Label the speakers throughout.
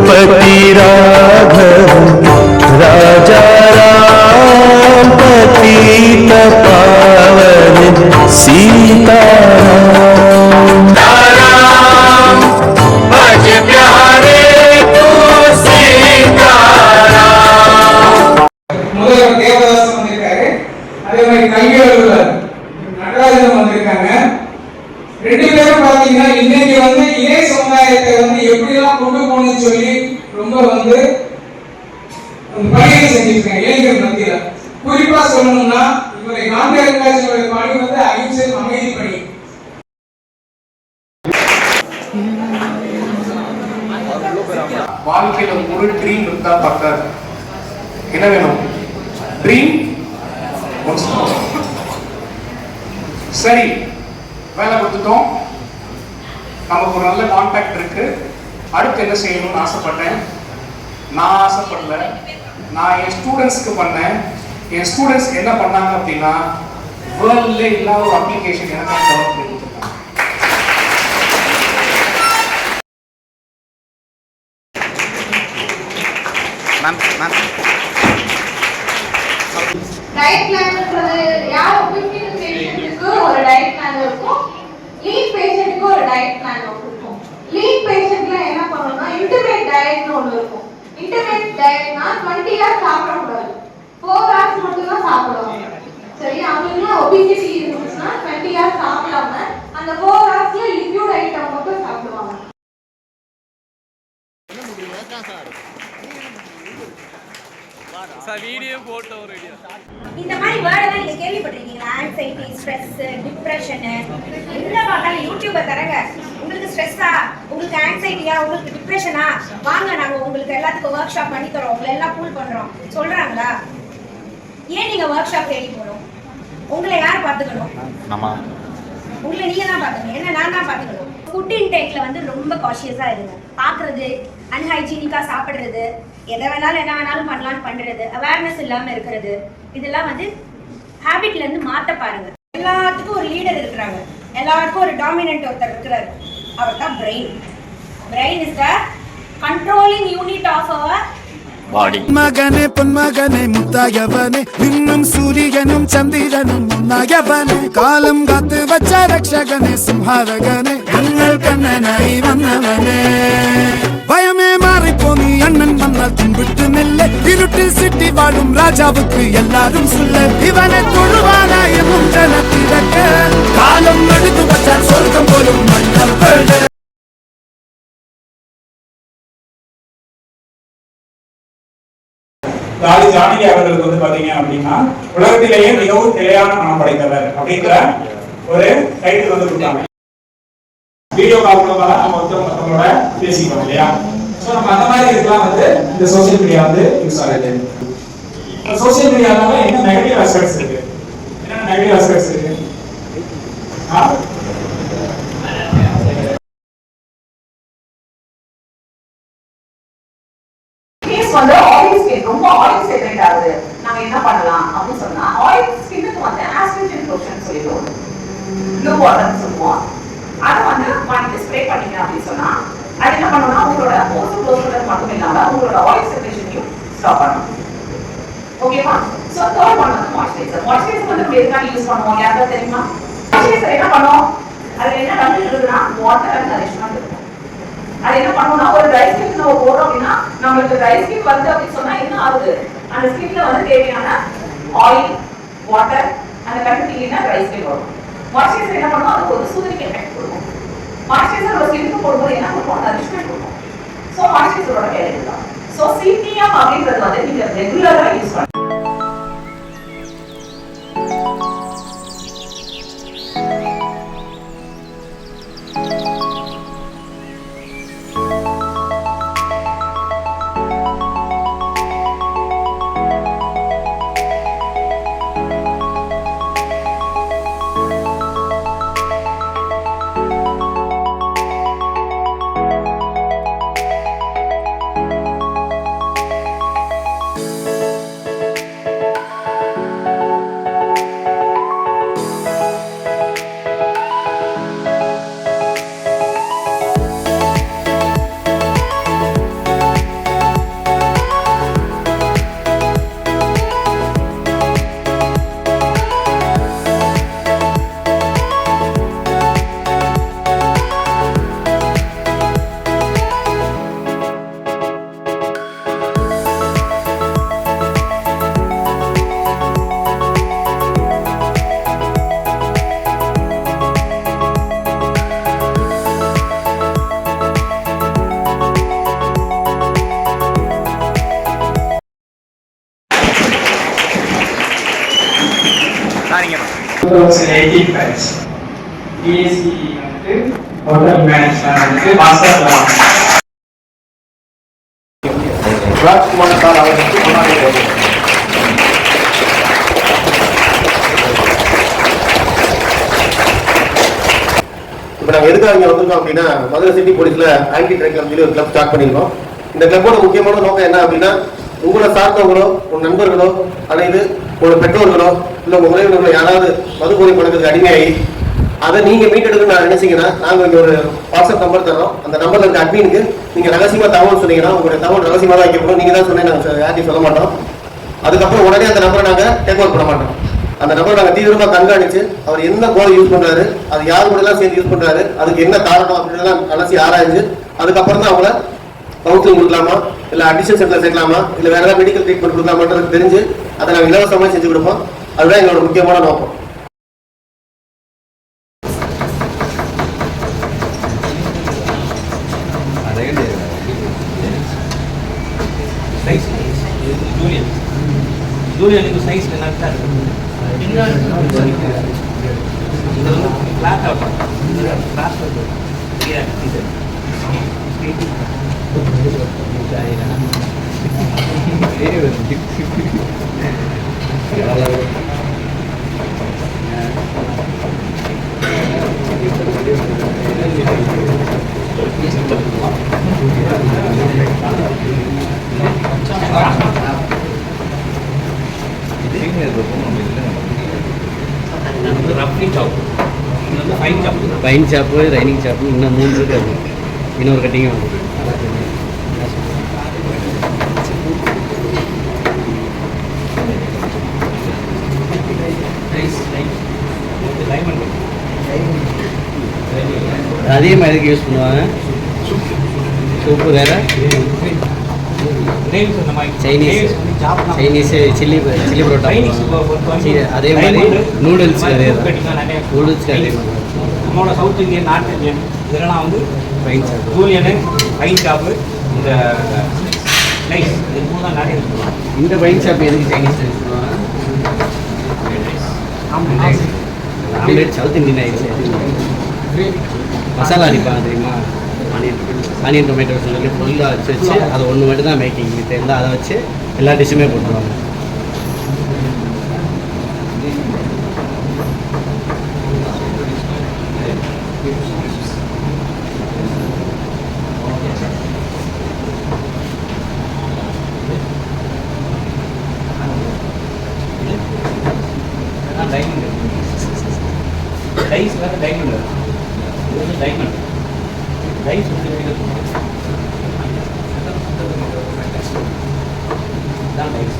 Speaker 1: रघुपति राघव राजा राम पतित पावन सीताराम। भज प्यारे तू सीताराम।
Speaker 2: முதல்வர் தேவதாசன் வந்திருக்காரு, அதே மாதிரி கல்வி அலுவலர் நடராஜன் வந்திருக்காங்க. ரெண்டு பேரும் பாத்தீங்கன்னா இன்னைக்கு இளைய சமுதாயத்தை எப்படி எல்லாம் கொண்டு போகணும்னு சொல்லி ரொம்ப பணியை செஞ்சிருக்காங்க இளைஞர் மத்தியில. குறிப்பா சொல்லணும்னா இவரை காந்தி அருங்காட்சியக பணி அகிம்சை அமைதி பணி.
Speaker 3: வாழ்க்கையில ஒரு ட்ரீம் இருந்தா பத்தாது. என்ன வேணும்? ட்ரீம். சரி, வேலை கொடுத்துட்டோம், நமக்கு ஒரு நல்ல கான்டாக்ட் இருக்கு, அடுத்து என்ன செய்யணும்னு ஆசைப்பட்டேன். நான் ஆசைப்படல, நான் என் ஸ்டூடெண்ட்ஸ்க்கு பண்ணேன். என் ஸ்டூடெண்ட்ஸ் என்ன பண்ணாங்க அப்படின்னா, வேர்ல்ட்ல இல்லாத ஒரு அப்ளிகேஷன் எனக்கு டெவலப் பண்ணி கொடுத்துருக்காங்க.
Speaker 4: டயட் பிளான்ன்றது யார் ஒபிசிட்டி பேஷண்ட்க்கு ஒரு டயட் பிளான் இருக்கும், லீன் பேஷண்ட்க்கு ஒரு டயட் பிளான் இருக்கும். லீன் பேஷண்ட்ல என்ன பண்ணனும்னா இன்டர்மீடியட் டயட்னு ஒன்னு இருக்கும். இன்டர்மீடியட் டயட்னா 20 ஹவர்ஸ் சாப்பிட கூடாது, 4 ஹவர்ஸ் மட்டும் தான் சாப்பிடுவாங்க. சரி, அவங்களுக்கு ஒபிசிட்டி இருந்துச்சுன்னா 20 ஹவர்ஸ் சாப்பிடாம அந்த 4 ஹவர்ஸ்ல லிக்விட் ஐட்டம் மட்டும் சாப்பிடுவாங்க.
Speaker 5: இந்த மாதிரி வேர்டெல்லாம் நீங்க கேள்விப்பட்டிருக்கீங்களா? ஆங்ஸைட்டி, ஸ்ட்ரெஸ், டிப்ரெஷன், என்ன பார்த்தாலும் யூடியூபை தரங்க. உங்களுக்கு ஸ்ட்ரெஸ்ஸா, உங்களுக்கு ஆங்ஸைட்டியா, உங்களுக்கு டிப்ரெஷனா, வாங்க நாங்க உங்களுக்கு எல்லாத்துக்கும் ஒர்க் ஷாப் பண்ணி தரோம், உங்களை எல்லாம் கூல் பண்றோம் சொல்றாங்களா? ஏன் நீங்க ஒர்க் ஷாப் தேடி போகணும்? உங்களை யார் பார்த்துக்கணும்? உங்களை நீங்க தான் பார்த்துக்கணும், என்ன நான் தான் பார்த்துக்கணும். ஃபுட் இன்டேக்ல ரொம்ப காஷியஸா இருங்க. பார்க்கறது, அன்ஹைஜீனிக்கா சாப்பிடுறது, எதை வேணாலும் என்ன வேணாலும் பண்ணலான்னு பண்றது, அவேர்னஸ் இல்லாம இருக்கிறது, இதெல்லாம் ஹேபிட்ல இருந்து மாத்த பாருங்க. எல்லாத்துக்கும் ஒரு லீடர் இருக்கிறாங்க, எல்லாருக்கும் ஒரு டாமினன்ட் ஒருத்தர் இருக்கிறாரு, அவர் தான் brain. Brain is the controlling unit of அவர் பாடி.
Speaker 6: மகனே பொன்மகனே முத்தாயவனே, இன்னும் சூரியனும் சந்திரனும் முன்னாயவனே, காலம் காத்து வச்ச ரக்ஷகனே சிம்ஹாரகனே, எங்கள் கண்ணனாய் வந்தவனே. பயமே மாறிப்போ நீ அண்ணன் வந்தால் தும்பிட்டு நெல்ல, இருட்டில் சிட்டி வாழும் ராஜாவுக்கு எல்லாரும் சொல்ல, இவனை தொழுவானாய முன்றன திறக்க, காலம் எடுத்து வச்சால் சொர்க்கம் போலும் மன்னர் பேட.
Speaker 2: தாதி ஜானகி அவர்களுக்கு பாத்தீங்க அப்படின்னா உலகத்திலேயே மிகவும் நிலையான மனம் படைத்தவர் அப்படிங்கிற ஒரு டைட்டில் கொடுத்தாங்க. வீடியோ கால் மூலமா நம்ம மத்தவங்களோட பேசிக்கிறோம் இல்லையா? சோ நம்ம அந்த மாதிரி இதெல்லாம் இந்த சோஷியல் மீடியா யூஸ் ஆகுது. சோஷியல் மீடியால என்ன நெகட்டிவ் ஆஸ்பெக்ட்ஸ் இருக்கு? என்ன நெகட்டிவ் ஆஸ்பெக்ட்ஸ் இருக்கு?
Speaker 7: ஆயில் ஸ்கின் ரொம்ப ஆயில் செக்ரேட் ஆகுது, நாங்க என்ன பண்ணலாம் அப்படின்னு சொன்னா ஆயில் ஸ்கின்னுக்கு ஆஸ்ட்ரிஜன் லோஷன் சொல்லிடுவோம், ப்ளூ வாட்டர்னு சொல்லுவோம். அதை வாங்கி ஸ்ப்ரே பண்ணீங்க அப்படின்னு சொன்னா அது என்ன பண்ணுவோம்னா உங்களோட போர்ஸ் க்ளோஸ் பண்றது மட்டும் இல்லாம உங்களோட ஆயில் செக்ரேஷனையும் ஸ்டாப் பண்ணும். ஓகேவா? So third one moisturiser. Moisturiser நம்ம எதுக்காக யூஸ் பண்ணுவோம் யாருக்கா தெரியுமா? மாய்ஸ்சரைசர் என்ன பண்ணும், அதுல என்ன கண்டென்ட் இருக்குன்னா வாட்டர் அண்ட் நரிஷ்மென்ட் இருக்கும். அது என்ன பண்ணுவோம்னா ஒரு ட்ரை ஸ்கின் நம்ம போறோம் அப்படின்னா நம்மளுக்கு ட்ரை ஸ்கின் அப்படின்னு சொன்னா என்ன ஆகுது, அந்த ஸ்கின்ல தேவையான ஆயில், வாட்டர் அந்த கண்டென்ட் இல்லைன்னா ட்ரை ஸ்கின் வரும். மாய்ஸ்சரைசர் என்ன பண்ணுவோம், அதுக்கு ஒரு சூதிங் எஃபெக்ட் கொடுக்கும். மாய்ஸ்சரைசர் ஒரு ஸ்கின்க்கு போடும்போது என்ன கொடுக்கும், நரிஷ்மென்ட் கொடுக்கும். ஸோ மாய்ஸ்சரைசரோட வேலை இதுதான். ஸோ சிபிஎம் அப்படின்றது நீங்க ரெகுலரா யூஸ் பண்ணணும்.
Speaker 3: பிஎஸ்சி வந்துட்டு ஹோட்டல் மேனேஜ்மெண்ட் வந்துட்டு மாஸ்டர்
Speaker 8: ராஜ்குமார் சார் அவர்களுக்கு முன்னாடி இப்போ நாங்கள் எதுக்காக இங்கே வந்திருக்கோம் அப்படின்னா மதுரை சிட்டி போலீஸில் ஆன்டி ட்ரக் கிளப் சொல்லி ஒரு கிளப் ஸ்டார்ட் பண்ணியிருக்கோம். இந்த கிளப்போட முக்கியமான நோக்கம் என்ன அப்படின்னா உங்களை சார்ந்தவங்களோ உங்கள் நண்பர்களோ அல்லது உங்களோட பெற்றோர்களோ இல்லை உங்கள் உறவினர்களோ யாராவது மதுபோதை பழக்கத்துக்கு அடிமையாகி அதை நீங்கள் மீட்டெடுக்கணும்னு நான் நினைச்சீங்கன்னா நாங்கள் இங்கே ஒரு வாட்ஸ்அப் நம்பர் தரோம். அந்த நம்பரில் இருக்க அட்மினுக்கு நீங்கள் ரகசியமாக தகவல் சொன்னீங்கன்னா உங்களுடைய தகவல் ரகசியமாக தான் வைக்கப்படும். நீங்கள் தான் சொன்னேன், நாங்கள் யார்ட்டையும் சொல்ல மாட்டோம். அதுக்கப்புறம் உடனே அந்த நம்பரை நாங்கள் டேக் ஓவர் பண்ண மாட்டோம். அந்த நம்பரை நாங்கள் தீவிரமாக கண்காணித்து அவர் என்ன போதை யூஸ் பண்ணுறாரு, அது யார் கூடலாம் சேர்ந்து யூஸ் பண்ணுறாரு, அதுக்கு என்ன காரணம் அப்படின்றலாம் அலசி ஆராய்ஞ்சு அதுக்கப்புறம் தான் அவங்கள கவுன்சிலிங் கொடுக்கலாமா, இல்லை அடிஷன் சென்டரில் சேர்க்கலாமா, இல்லை வேறு ஏதாவது மெடிக்கல் ட்ரீட்மெண்ட் கொடுக்கலாமான்றது தெரிஞ்சு அதை நாங்கள் இலவசமாக செஞ்சு கொடுப்போம். அதுதான் எங்களோட முக்கியமான நோக்கம்.
Speaker 1: ஜூலியனுக்கு சைஸ்ல நல்லா இருக்கு. Cloth out glass
Speaker 9: fine shop, raining shop, இன்னும் 3 இருக்கு. அது இன்னொரு கட்டிங்கும் வந்து அதே மாதிரி யூஸ் பண்ணுவாங்க. சூப்பு வேற, சைனீஸ் சில்லி பரோட்டா, அதே மாதிரி நூடுல்ஸ் அதே நூடுல்ஸ்க்கு அதே மாதிரி
Speaker 1: நம்மளோட சவுத் இந்தியன், நார்த் இந்தியன் இதெல்லாம் வந்து
Speaker 9: பைன் ஷாப்பு,
Speaker 1: ஜூலியனு, பைன் ஷாப்பு, இந்த நைஸ் இது மூணு தான் நிறைய சொல்லுவாங்க.
Speaker 9: இந்த பைன் ஷாப் எதுக்கு சைனீஸ் யூஸ் பண்ணுவாங்க? ஆம்லேட் சவுத் இந்தியன் ஆயிடுச்சு. மசாலா அடிப்பாங்க தெரியுமா, ஆனியன் டொமேட்டோ சொல்லி ஃபுல்லாக வச்சு அதை ஒன்று மட்டும் தான் மேக்கிங் இருந்தால் அதை வச்சு எல்லா டிஷ்ஷுமே போட்டுருவாங்க.
Speaker 1: டைமண்ட் டைஸ் வேறு டைமண்ட் இது வந்து டைமண்ட் டைஸ் வந்து தான் டைஸ்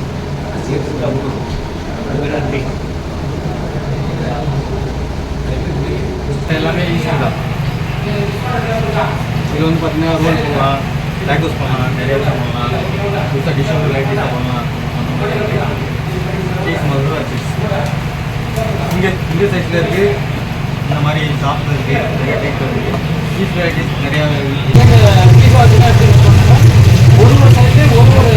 Speaker 8: எல்லாமே ஈஸி தான். இது வந்து பார்த்தீங்கன்னா ரோல் பண்ணலாம், டேக்கோஸ் பண்ணலாம், நிறைய விஷயம் பண்ணலாம், புதுசாக டிஷ்ஷும் வெரைட்டிஸாக பண்ணலாம். சீஸ் மாதிரி சீஸ் இங்கே சைஸில் இருக்குது, இந்த மாதிரி ஷாப்பில் இருக்குது, நிறைய டைப் இருக்குது. சீஸ் வெரைட்டிஸ் நிறையா
Speaker 1: ஒரு ஒரு சைஸ்லேயே ஒரு ஒரு